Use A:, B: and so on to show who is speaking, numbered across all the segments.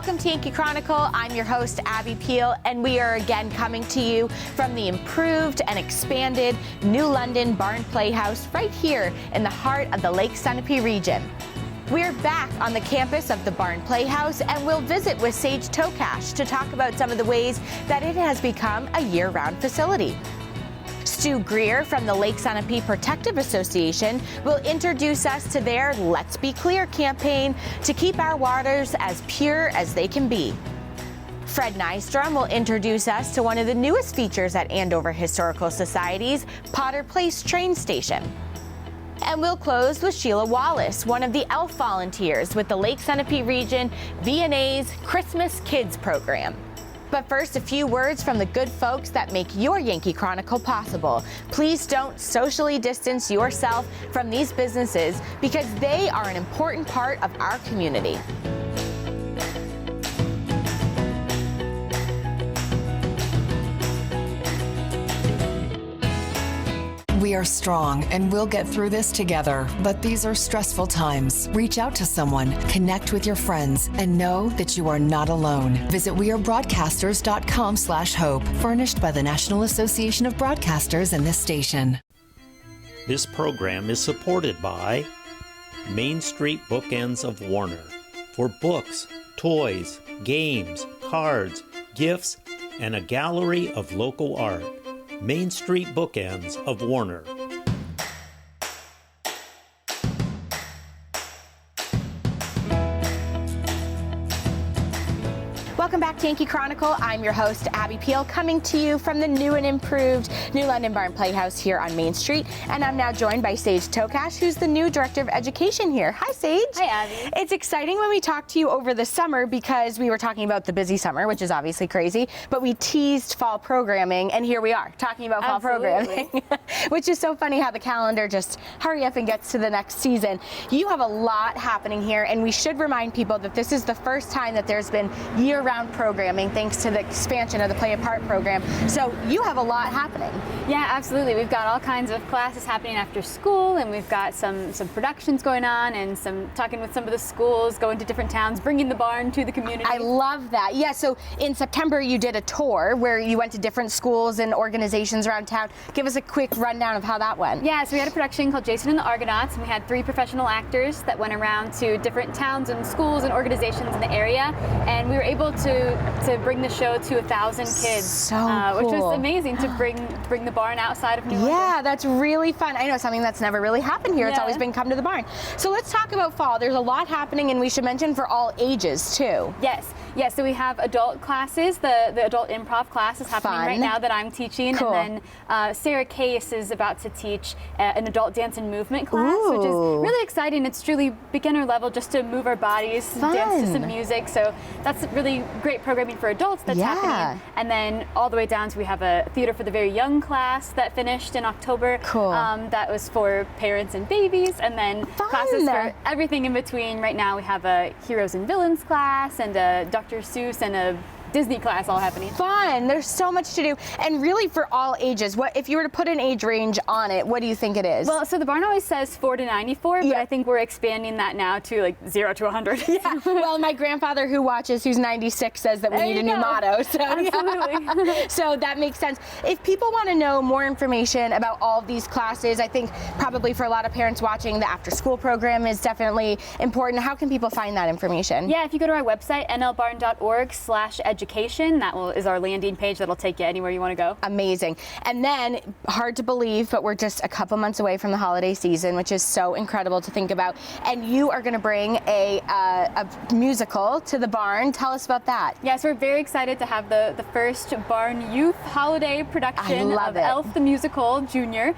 A: Welcome to Yankee Chronicle. I'm your host, Abby Peel, and we are again coming to you from the improved and expanded New London Barn Playhouse right here in the heart of the Lake Sunapee region. We're back on the campus of the Barn Playhouse, and we'll visit with Sage Tokach to talk about some of the ways that it has become a year-round facility. Stu Greer from the Lake Sunapee Protective Association will introduce us to their Let's Be Clear campaign to keep our waters as pure as they can be. Fred Nystrom will introduce us to one of the newest features at Andover Historical Society's Potter Place train station. And we'll close with Sheila Wallace, one of the ELF volunteers with the Lake Sunapee region V&A's Christmas Kids program. But first, a few words from the good folks that make your Yankee Chronicle possible. Please don't socially distance yourself from these businesses because they are an important part of our community.
B: We are strong and we'll get through this together, but these are stressful times. Reach out to someone, connect with your friends, and know that you are not alone. Visit wearebroadcasters.com/hope, furnished by the National Association of Broadcasters and this station.
C: This program is supported by Main Street Bookends of Warner for books, toys, games, cards, gifts, and a gallery of local art. Main Street Bookends of Warner.
A: Welcome back to Yankee Chronicle. I'm your host, Abby Peel, coming to you from the new and improved New London Barn Playhouse here on Main Street. And I'm now joined by Sage Tokach, who's the new Director of Education here. Hi, Sage.
D: Hi, Abby.
A: It's exciting when we talk to you over the summer because we were talking about the busy summer, which is obviously crazy, but we teased fall programming, and here we are talking about fall programming, which is so funny how the calendar just hurry up and gets to the next season. You have a lot happening here, and we should remind people that this is the first time that there's been year-round programming thanks to the expansion of the Play a Part program. So you have a lot happening.
D: Yeah, absolutely. We've got all kinds of classes happening after school, and we've got some productions going on, and some talking with some of the schools, going to different towns, bringing the barn to the community.
A: I love that. Yeah, so in September you did a tour where you went to different schools and organizations around town. Give us a quick rundown of how that went.
D: Yeah, so we had a production called Jason and the Argonauts, and we had 3 professional actors that went around to different towns and schools and organizations in the area, and we were able to bring the show to 1,000 kids,
A: so cool.
D: Which was amazing to bring the barn outside of New London.
A: Yeah, that's really fun. I know something that's never really happened here. It's always been come to the barn. So let's talk about fall. There's a lot happening, and we should mention for all ages too.
D: Yes. So we have adult classes. The adult improv class is happening right now that I'm teaching,
A: cool.
D: And then Sarah Case is about to teach an adult dance and movement class, which is really exciting. It's truly beginner level, just to move our bodies, dance to some music. So that's really great programming for adults that's happening. And then all the way down to we have a theater for the very young class that finished in October.
A: Cool.
D: That was for parents and babies, and then classes for everything in between. Right now we have a heroes and villains class and a Dr. Seuss and a Disney class all happening.
A: Fun. There's so much to do, and really for all ages. What if you were to put an age range on it? What do you think it is?
D: Well, so the barn always says 4 to 94, but I think we're expanding that now to like 0 to 100.
A: Yeah. Well, my grandfather who watches, who's 96, says that we need a new motto. So
D: absolutely.
A: So that makes sense. If people want to know more information about all of these classes, I think probably for a lot of parents watching, the after-school program is definitely important. How can people find that information?
D: Yeah, if you go to our website, nlbarn.org/education, that is our landing page that'll take you anywhere you want to go.
A: Amazing. And then, hard to believe, but we're just a couple months away from the holiday season, which is so incredible to think about. And you are going to bring a musical to the barn. Tell us about that.
D: Yes, we're very excited to have the first barn youth holiday production of Elf the Musical Junior.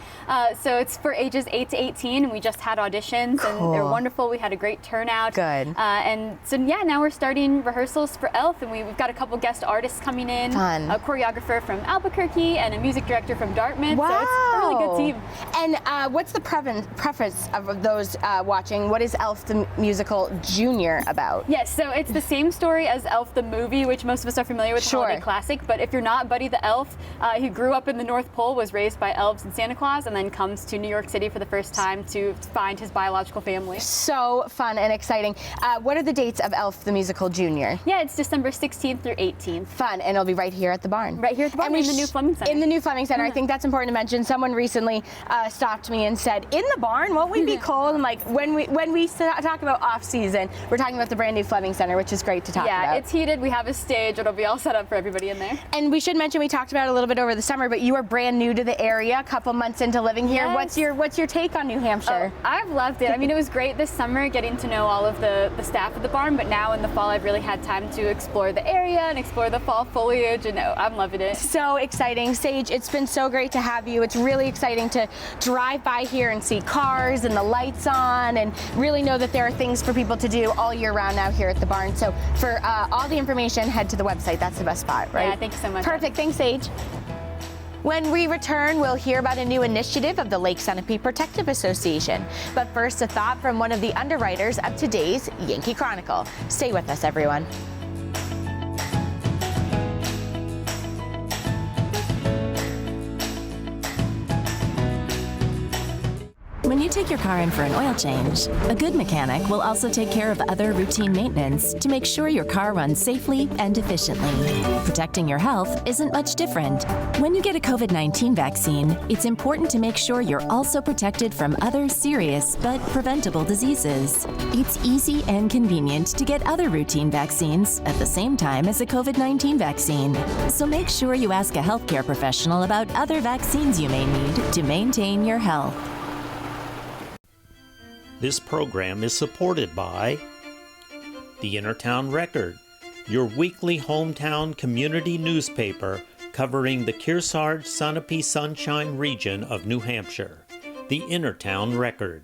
D: So it's for ages 8 to 18, and we just had auditions, and they're wonderful. We had a great turnout.
A: Good.
D: And so yeah, now we're starting rehearsals for Elf, and we've got a couple couple guest artists coming in.
A: Fun.
D: A choreographer from Albuquerque and a music director from Dartmouth.
A: Wow.
D: So it's a really good team.
A: And what's the preface of those watching? What is Elf the Musical Junior about?
D: Yes, so it's the same story as Elf the movie, which most of us are familiar with,
A: Sure.
D: holiday classic. But if you're not, Buddy the Elf, he grew up in the North Pole, was raised by elves and Santa Claus, and then comes to New York City for the first time to find his biological family.
A: So fun and exciting. What are the dates of Elf the Musical Junior?
D: Yeah, it's December 16th through 18th.
A: Fun, and it'll be right here at the barn.
D: Right here at the barn, in the new Fleming Center.
A: In the new Fleming Center. I think that's important to mention. Someone recently stopped me and said, "In the barn, won't we be cold?" And like when we talk about off season, we're talking about the brand new Fleming Center, which is great to talk about.
D: Yeah, it's heated. We have a stage. It'll be all set up for everybody in there.
A: And we should mention, we talked about it a little bit over the summer, but you are brand new to the area, a couple months into living here.
D: Yes.
A: What's your take on New Hampshire?
D: Oh, I've loved it. I mean, it was great this summer getting to know all of the staff at the barn, but now in the fall I've really had time to explore the area and explore the fall foliage, and I'm loving it.
A: So exciting. Sage, it's been so great to have you. It's really exciting to drive by here and see cars and the lights on, and really know that there are things for people to do all year round now here at the barn. So for all the information, head to the website. That's the best spot, right?
D: Yeah, thanks so much.
A: Perfect. Thanks, Sage. When we return, we'll hear about a new initiative of the Lake Sunapee Protective Association. But first, a thought from one of the underwriters of today's Yankee Chronicle. Stay with us, everyone.
E: When you take your car in for an oil change, a good mechanic will also take care of other routine maintenance to make sure your car runs safely and efficiently. Protecting your health isn't much different. When you get a COVID-19 vaccine, it's important to make sure you're also protected from other serious but preventable diseases. It's easy and convenient to get other routine vaccines at the same time as a COVID-19 vaccine. So make sure you ask a healthcare professional about other vaccines you may need to maintain your health.
C: This program is supported by the Innertown Record, your weekly hometown community newspaper covering the Kearsarge-Sunapee Sunshine region of New Hampshire. The Innertown Record.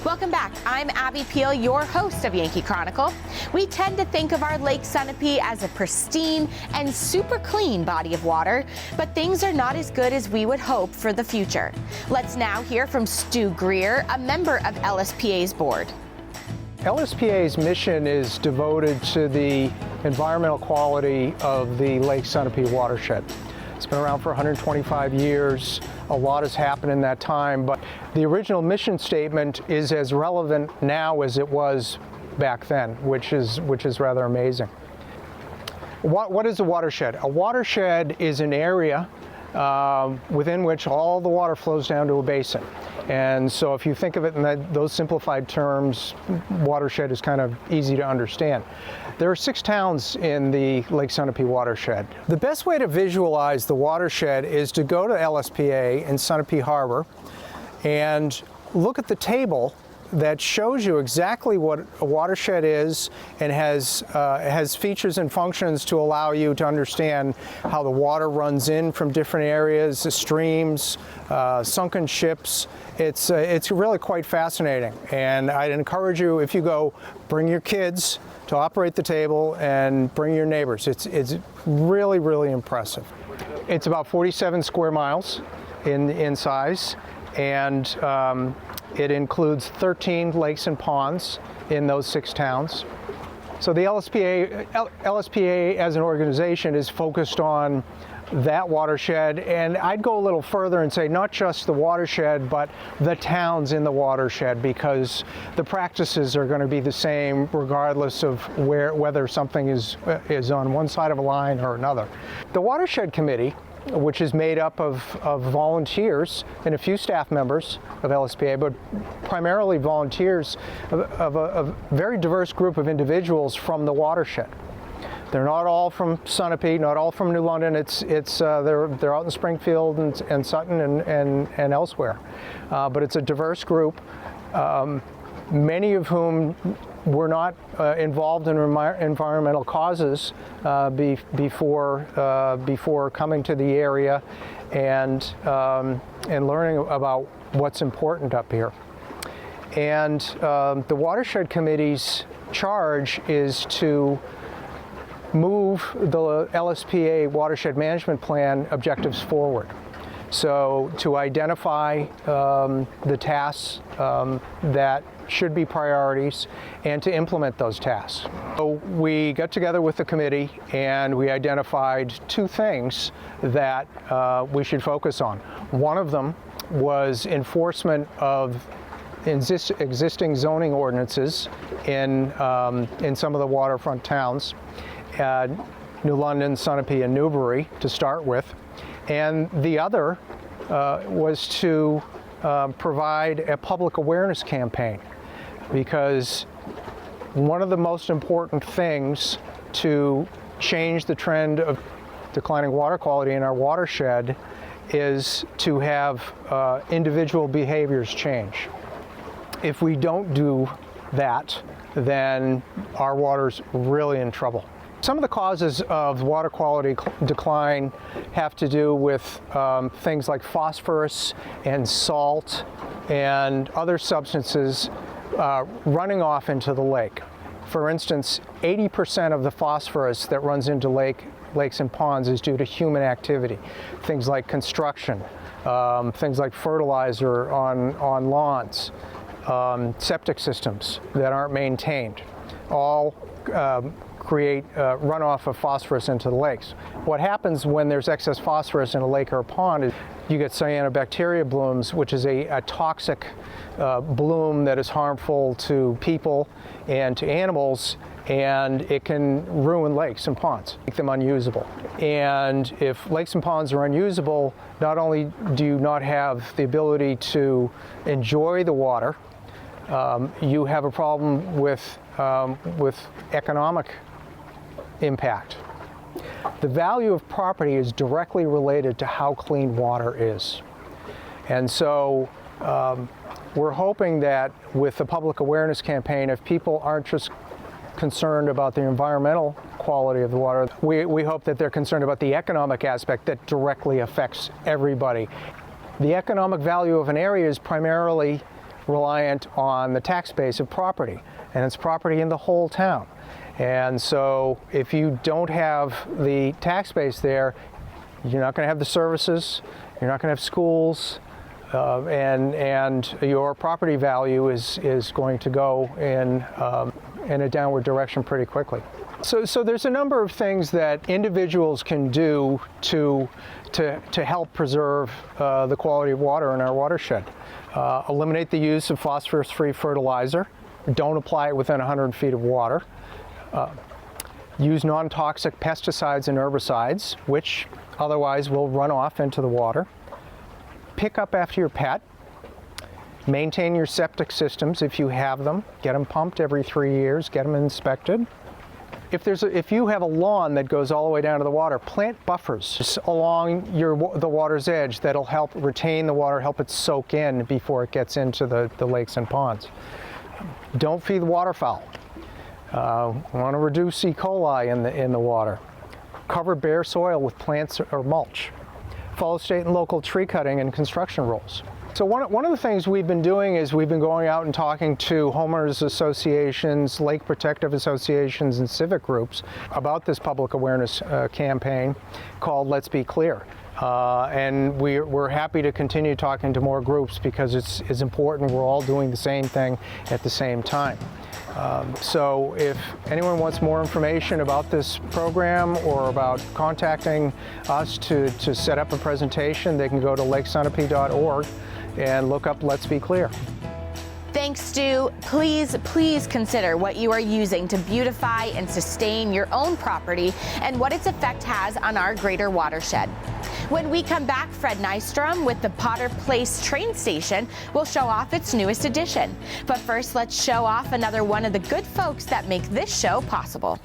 A: Welcome back. I'm Abby Peel, your host of Yankee Chronicle. We tend to think of our Lake Sunapee as a pristine and super clean body of water, but things are not as good as we would hope for the future. Let's now hear from Stu Greer, a member of LSPA's board.
F: LSPA's mission is devoted to the environmental quality of the Lake Sunapee watershed. It's been around for 125 years. A lot has happened in that time, but the original mission statement is as relevant now as it was back then, which is rather amazing. What is a watershed? A watershed is an area within which all the water flows down to a basin. And so if you think of it in those simplified terms, watershed is kind of easy to understand. There are 6 towns in the Lake Sunapee watershed. The best way to visualize the watershed is to go to LSPA in Sunapee Harbor and look at the table that shows you exactly what a watershed is and has features and functions to allow you to understand how the water runs in from different areas, the streams, sunken ships. It's really quite fascinating, and I'd encourage you, if you go, bring your kids to operate the table and bring your neighbors. It's really, really impressive. It's about 47 square miles in size, and it includes 13 lakes and ponds in those 6 towns. So the LSPA as an organization is focused on that watershed, and I'd go a little further and say not just the watershed, but the towns in the watershed, because the practices are going to be the same regardless of whether something is on one side of a line or another. The Watershed Committee, which is made up of volunteers and a few staff members of LSPA, but primarily volunteers of a very diverse group of individuals from the watershed. They're not all from Sunapee, not all from New London. They're out in Springfield and Sutton and elsewhere, but it's a diverse group. Many of whom were not involved in environmental causes before coming to the area and learning about what's important up here. And the Watershed Committee's charge is to move the LSPA Watershed Management Plan objectives forward. So to identify the tasks that should be priorities and to implement those tasks. So we got together with the committee and we identified two things that we should focus on. One of them was enforcement of existing zoning ordinances in some of the waterfront towns, New London, Sunapee, and Newbury to start with. And the other was to provide a public awareness campaign, because one of the most important things to change the trend of declining water quality in our watershed is to have individual behaviors change. If we don't do that, then our water's really in trouble. Some of the causes of water quality decline have to do with things like phosphorus and salt and other substances running off into the lake. For instance, 80% of the phosphorus that runs into lakes and ponds is due to human activity. Things like construction, things like fertilizer on lawns, septic systems that aren't maintained, all create runoff of phosphorus into the lakes. What happens when there's excess phosphorus in a lake or a pond is you get cyanobacteria blooms, which is a toxic bloom that is harmful to people and to animals, and it can ruin lakes and ponds, make them unusable. And if lakes and ponds are unusable, not only do you not have the ability to enjoy the water, you have a problem with economic impact. The value of property is directly related to how clean water is. And so we're hoping that with the public awareness campaign, if people aren't just concerned about the environmental quality of the water, we hope that they're concerned about the economic aspect that directly affects everybody. The economic value of an area is primarily reliant on the tax base of property, and it's property in the whole town. And so if you don't have the tax base there, you're not going to have the services, you're not going to have schools, and your property value is going to go in a downward direction pretty quickly. So there's a number of things that individuals can do to help preserve the quality of water in our watershed. Eliminate the use of phosphorus-free fertilizer. Don't apply it within 100 feet of water. Use non-toxic pesticides and herbicides, which otherwise will run off into the water. Pick up after your pet. Maintain your septic systems if you have them. Get them pumped every 3 years. Get them inspected. If you have a lawn that goes all the way down to the water, plant buffers along the water's edge that'll help retain the water, help it soak in before it gets into the lakes and ponds. Don't feed the waterfowl. We want to reduce E. coli in the water. Cover bare soil with plants or mulch. Follow state and local tree cutting and construction rules. So one of the things we've been doing is we've been going out and talking to homeowners associations, lake protective associations, and civic groups about this public awareness campaign called Let's Be Clear. And we're happy to continue talking to more groups because it's important. We're all doing the same thing at the same time. So if anyone wants more information about this program or about contacting us to set up a presentation, they can go to lakesunapee.org and look up Let's Be Clear.
A: Thanks, Stu. Please consider what you are using to beautify and sustain your own property and what its effect has on our greater watershed. When we come back, Fred Nystrom with the Potter Place train station will show off its newest addition. But first, let's show off another one of the good folks that make this show possible.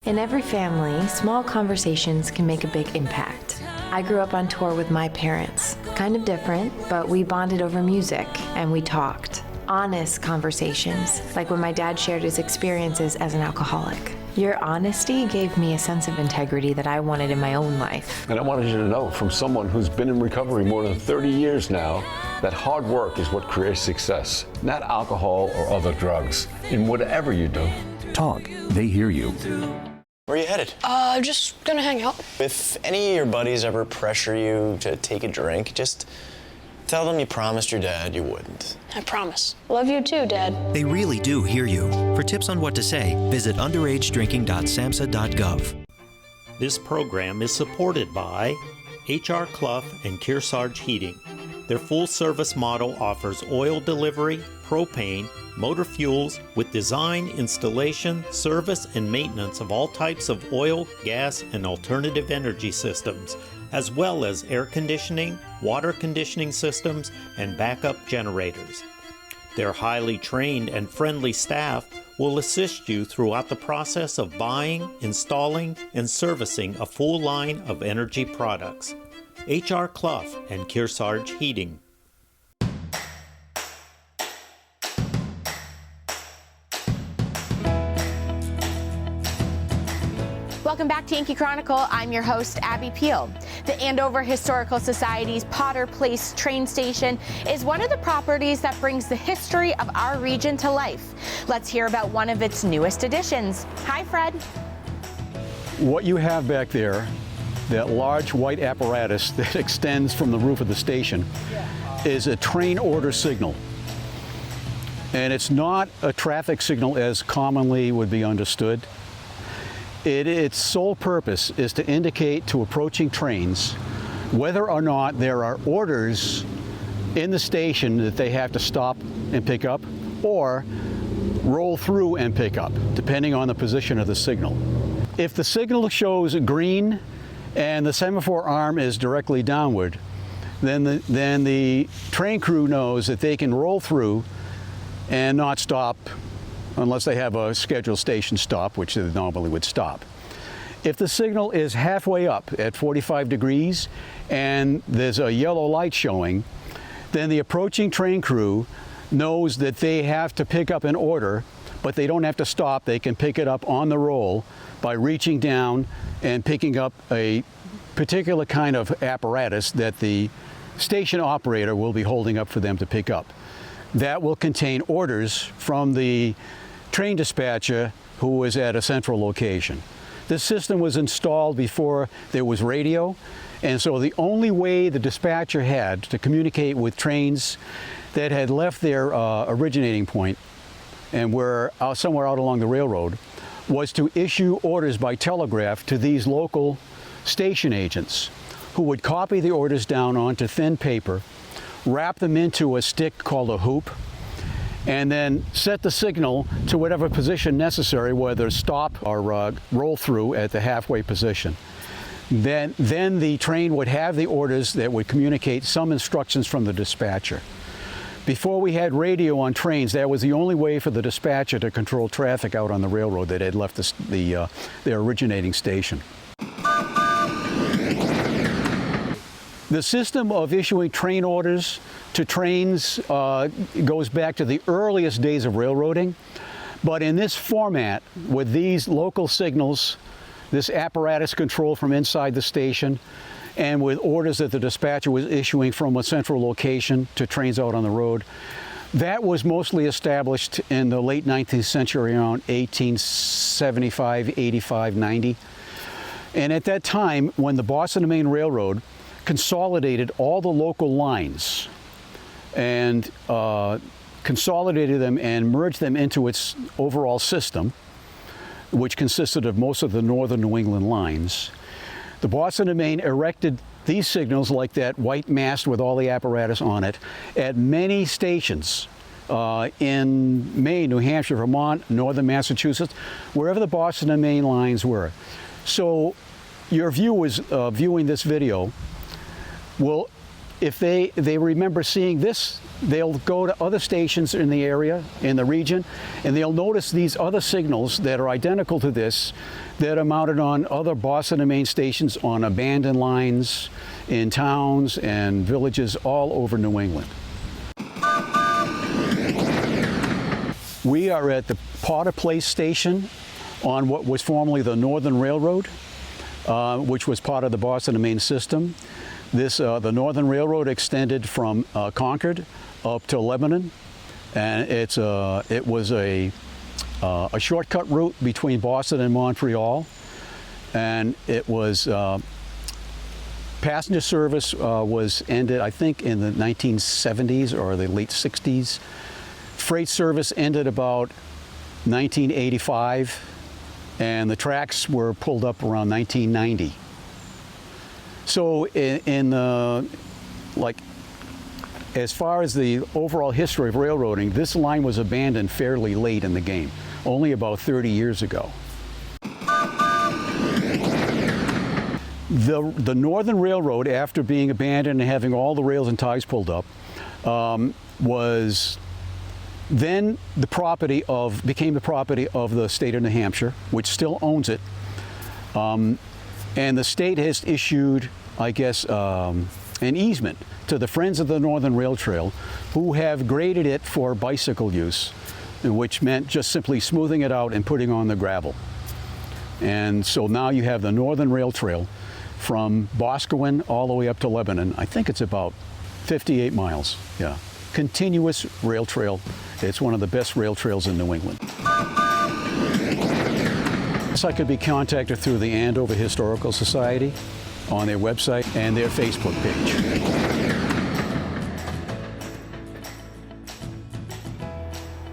G: In every family, small conversations can make a big impact. I grew up on tour with my parents. Kind of different, but we bonded over music and we talked. Honest conversations, like when my dad shared his experiences as an alcoholic. Your honesty gave me a sense of integrity that I wanted in my own life.
H: And I wanted you to know, from someone who's been in recovery more than 30 years now, that hard work is what creates success, not alcohol or other drugs, in whatever you do.
I: Talk, they hear you.
J: Where are you headed?
K: Just gonna hang out.
J: If any of your buddies ever pressure you to take a drink, just tell them you promised your dad you wouldn't.
K: I promise. Love you too, Dad.
L: They really do hear you. For tips on what to say, visit underagedrinking.samhsa.gov.
C: This program is supported by H.R. Clough and Kearsarge Heating. Their full-service model offers oil delivery, propane, motor fuels with design, installation, service, and maintenance of all types of oil, gas, and alternative energy systems, as well as air conditioning, water conditioning systems, and backup generators. Their highly trained and friendly staff will assist you throughout the process of buying, installing, and servicing a full line of energy products. H.R. Clough and Kearsarge Heating.
A: Welcome back to Yankee Chronicle. I'm your host, Abby Peel. The Andover Historical Society's Potter Place train station is one of the properties that brings the history of our region to life. Let's hear about one of its newest additions. Hi, Fred.
M: What you have back there, that large white apparatus that extends from the roof of the station, is a train order signal. And it's not a traffic signal as commonly would be understood. Its sole purpose is to indicate to approaching trains whether or not there are orders in the station that they have to stop and pick up or roll through and pick up, depending on the position of the signal. If the signal shows green and the semaphore arm is directly downward, then the train crew knows that they can roll through and not stop unless they have a scheduled station stop, which they normally would stop. If the signal is halfway up at 45 degrees and there's a yellow light showing, then the approaching train crew knows that they have to pick up an order, but they don't have to stop. They can pick it up on the roll by reaching down and picking up a particular kind of apparatus that the station operator will be holding up for them to pick up. That will contain orders from the train dispatcher who was at a central location. This system was installed before there was radio, and so the only way the dispatcher had to communicate with trains that had left their originating point and were somewhere out along the railroad was to issue orders by telegraph to these local station agents, who would copy the orders down onto thin paper, wrap them into a stick called a hoop, and then set the signal to whatever position necessary, whether stop or roll through at the halfway position. Then the train would have the orders that would communicate some instructions from the dispatcher. Before we had radio on trains, that was the only way for the dispatcher to control traffic out on the railroad that had left their originating station. The system of issuing train orders to trains goes back to the earliest days of railroading, but in this format, with these local signals, this apparatus control from inside the station, and with orders that the dispatcher was issuing from a central location to trains out on the road, that was mostly established in the late 19th century, around 1875, 85, 90. And at that time, when the Boston and Maine Railroad consolidated all the local lines and consolidated them and merged them into its overall system, which consisted of most of the northern New England lines, the Boston and Maine erected these signals, like that white mast with all the apparatus on it, at many stations in Maine, New Hampshire, Vermont, northern Massachusetts, wherever the Boston and Maine lines were. So your viewers viewing this video will, if they remember seeing this, they'll go to other stations in the area, in the region, and they'll notice these other signals that are identical to this that are mounted on other Boston and Maine stations on abandoned lines in towns and villages all over New England. We are at the Potter Place station on what was formerly the Northern Railroad, which was part of the Boston and Maine system. The Northern Railroad extended from Concord up to Lebanon, and it was a shortcut route between Boston and Montreal, and it was passenger service was ended, I think, in the 1970s or the late 60s. Freight service ended about 1985, and the tracks were pulled up around 1990. So as far as the overall history of railroading, this line was abandoned fairly late in the game, only about 30 years ago. The Northern Railroad, after being abandoned and having all the rails and ties pulled up, was then became the property of the state of New Hampshire, which still owns it. And the state has issued, I guess, an easement to the Friends of the Northern Rail Trail, who have graded it for bicycle use, which meant just simply smoothing it out and putting on the gravel. And so now you have the Northern Rail Trail from Boscawen all the way up to Lebanon. I think it's about 58 miles, yeah. Continuous rail trail. It's one of the best rail trails in New England. So I could be contacted through the Andover Historical Society on their website and their Facebook page.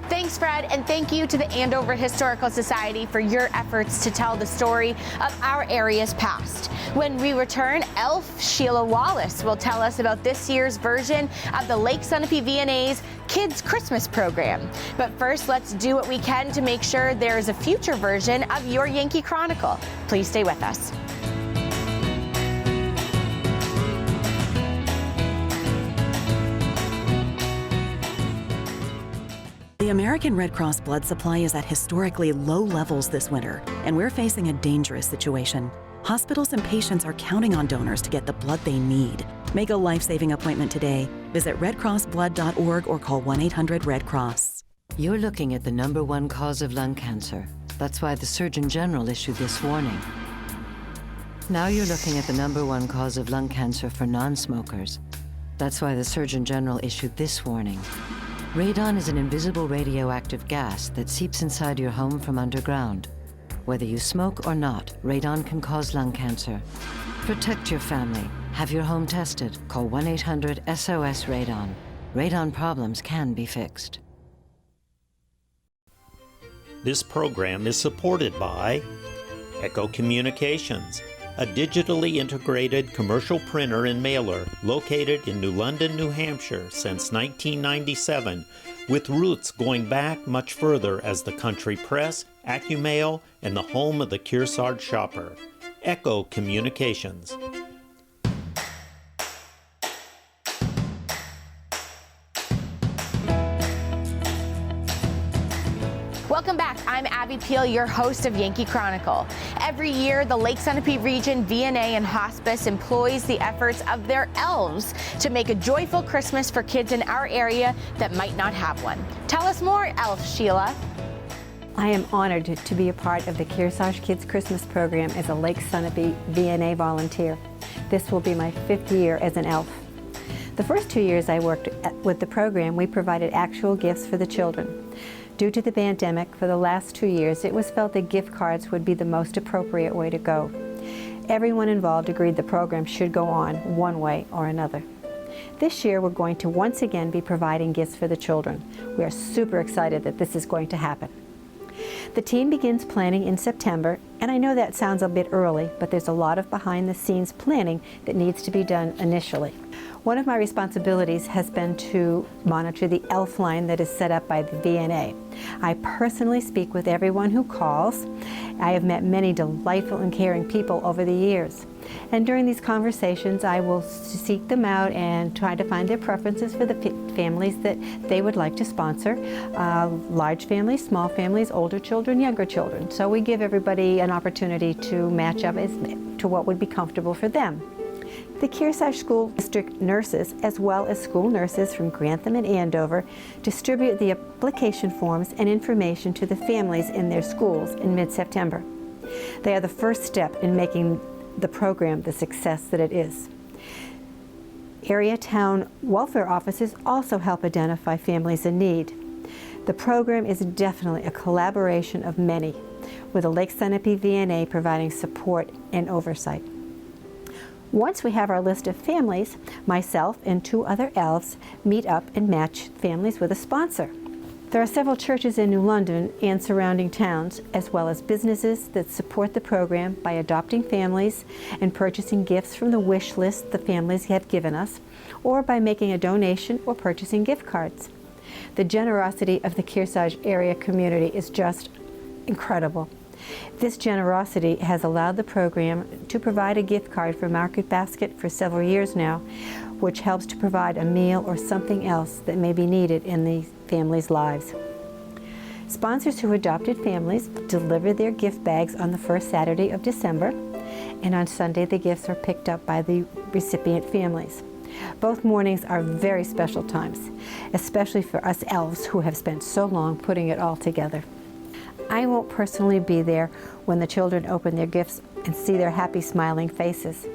A: Thanks, Fred, and thank you to the Andover Historical Society for your efforts to tell the story of our area's past. When we return, Elf Sheila Wallace will tell us about this year's version of the Lake Sunapee VNA's Kids Christmas program. But first, let's do what we can to make sure there is a future version of your Yankee Chronicle. Please stay with us.
N: The American Red Cross blood supply is at historically low levels this winter, and we're facing a dangerous situation. Hospitals and patients are counting on donors to get the blood they need. Make a life-saving appointment today. Visit redcrossblood.org or call 1-800-RED-CROSS.
O: You're looking at the #1 cause of lung cancer. That's why the Surgeon General issued this warning. Now you're looking at the #1 cause of lung cancer for non-smokers. That's why the Surgeon General issued this warning. Radon is an invisible radioactive gas that seeps inside your home from underground. Whether you smoke or not, radon can cause lung cancer. Protect your family. Have your home tested. Call 1-800-SOS-RADON. Radon problems can be fixed.
C: This program is supported by Echo Communications, a digitally integrated commercial printer and mailer located in New London, New Hampshire since 1997, with roots going back much further as the country press, AccuMail, and the home of the Kearsarge shopper. Echo Communications.
A: Welcome back. I'm Abby Peel, your host of Yankee Chronicle. Every year, the Lake Sunapee Region VNA and Hospice employs the efforts of their elves to make a joyful Christmas for kids in our area that might not have one. Tell us more, Elf Sheila.
P: I am honored to be a part of the Kearsarge Kids Christmas program as a Lake Sunapee VNA volunteer. This will be my 5th year as an elf. The first 2 years I worked with the program, we provided actual gifts for the children. Due to the pandemic, for the last 2 years, it was felt that gift cards would be the most appropriate way to go. Everyone involved agreed the program should go on one way or another. This year, we're going to once again be providing gifts for the children. We are super excited that this is going to happen. The team begins planning in September, and I know that sounds a bit early, but there's a lot of behind-the-scenes planning that needs to be done initially. One of my responsibilities has been to monitor the elf line that is set up by the VNA. I personally speak with everyone who calls. I have met many delightful and caring people over the years. And during these conversations, I will seek them out and try to find their preferences for the families that they would like to sponsor. Large families, small families, older children, younger children. So we give everybody an opportunity to match up as to what would be comfortable for them. The Kearsarge School District nurses, as well as school nurses from Grantham and Andover, distribute the application forms and information to the families in their schools in mid-September. They are the first step in making the program the success that it is. Area town welfare offices also help identify families in need. The program is definitely a collaboration of many, with the Lake Sunapee VNA providing support and oversight. Once we have our list of families, myself and 2 other elves meet up and match families with a sponsor. There are several churches in New London and surrounding towns, as well as businesses that support the program by adopting families and purchasing gifts from the wish list the families have given us, or by making a donation or purchasing gift cards. The generosity of the Kearsarge area community is just incredible. This generosity has allowed the program to provide a gift card for Market Basket for several years now, which helps to provide a meal or something else that may be needed in the families' lives. Sponsors who adopted families deliver their gift bags on the first Saturday of December, and on Sunday the gifts are picked up by the recipient families. Both mornings are very special times, especially for us elves who have spent so long putting it all together. I won't personally be there when the children open their gifts and see their happy, smiling faces,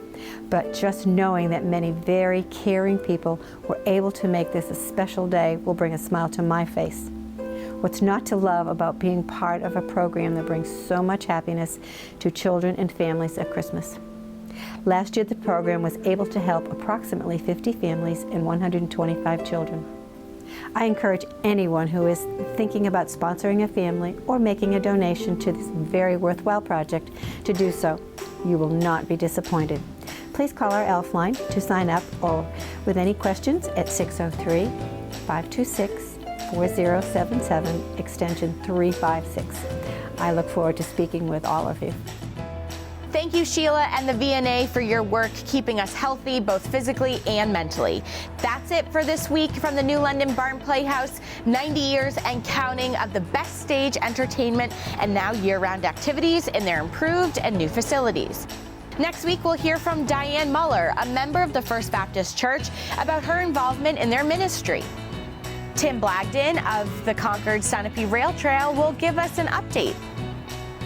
P: but just knowing that many very caring people were able to make this a special day will bring a smile to my face. What's not to love about being part of a program that brings so much happiness to children and families at Christmas? Last year, the program was able to help approximately 50 families and 125 children. I encourage anyone who is thinking about sponsoring a family or making a donation to this very worthwhile project to do so. You will not be disappointed. Please call our ELF line to sign up or with any questions at 603-526-4077, extension 356. I look forward to speaking with all of you.
A: Thank you, Sheila and the VNA, for your work keeping us healthy, both physically and mentally. That's it for this week from the New London Barn Playhouse. 90 years and counting of the best stage entertainment and now year-round activities in their improved and new facilities. Next week, we'll hear from Diane Muller, a member of the First Baptist Church, about her involvement in their ministry. Tim Blagden of the Concord Sunapee Rail Trail will give us an update.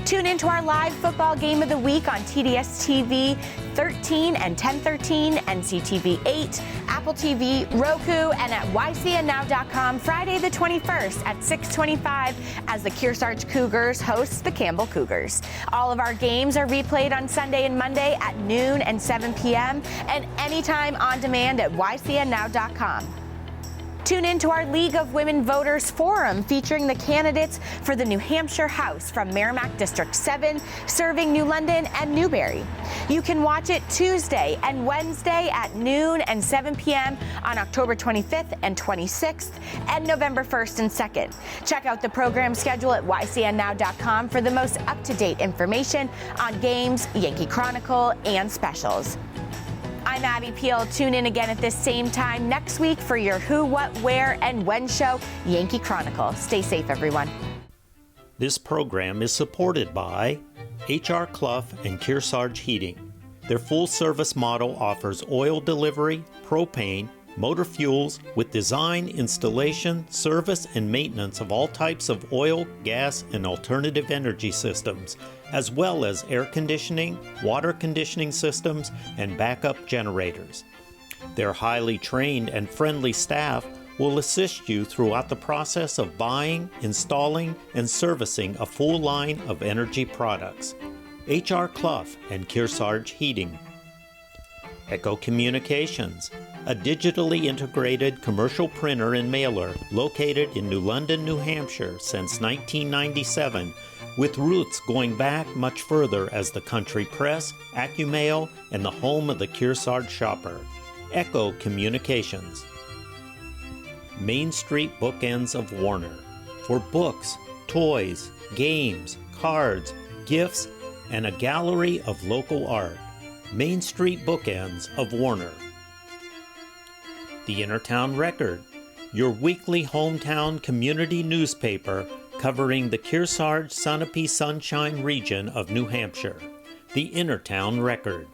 A: Tune into our live football game of the week on TDS TV 13 and 1013, NCTV 8, Apple TV, Roku, and at ycnnow.com Friday the 21st at 6:25 as the Kearsarge Cougars host the Campbell Cougars. All of our games are replayed on Sunday and Monday at noon and 7 p.m. and anytime on demand at ycnnow.com. Tune in to our League of Women Voters Forum featuring the candidates for the New Hampshire House from Merrimack District 7, serving New London and Newbury. You can watch it Tuesday and Wednesday at noon and 7 p.m. on October 25th and 26th and November 1st and 2nd. Check out the program schedule at ycnnow.com for the most up-to-date information on games, Yankee Chronicle, and specials. I'm Abby Peel. Tune in again at this same time next week for your Who, What, Where, and When show, Yankee Chronicle. Stay safe, everyone.
C: This program is supported by H.R. Clough and Kearsarge Heating. Their full-service model offers oil delivery, propane, motor fuels with design, installation, service, and maintenance of all types of oil, gas, and alternative energy systems, as well as air conditioning, water conditioning systems, and backup generators. Their highly trained and friendly staff will assist you throughout the process of buying, installing, and servicing a full line of energy products. H.R. Clough and Kearsarge Heating. Echo Communications, a digitally integrated commercial printer and mailer located in New London, New Hampshire since 1997, with roots going back much further as the country press, AccuMail, and the home of the Kearsarge shopper. Echo Communications. Main Street Bookends of Warner, for books, toys, games, cards, gifts, and a gallery of local art. Main Street Bookends of Warner. The Innertown Record, your weekly hometown community newspaper covering the Kearsarge Sunapee Sunshine region of New Hampshire. The Innertown Record.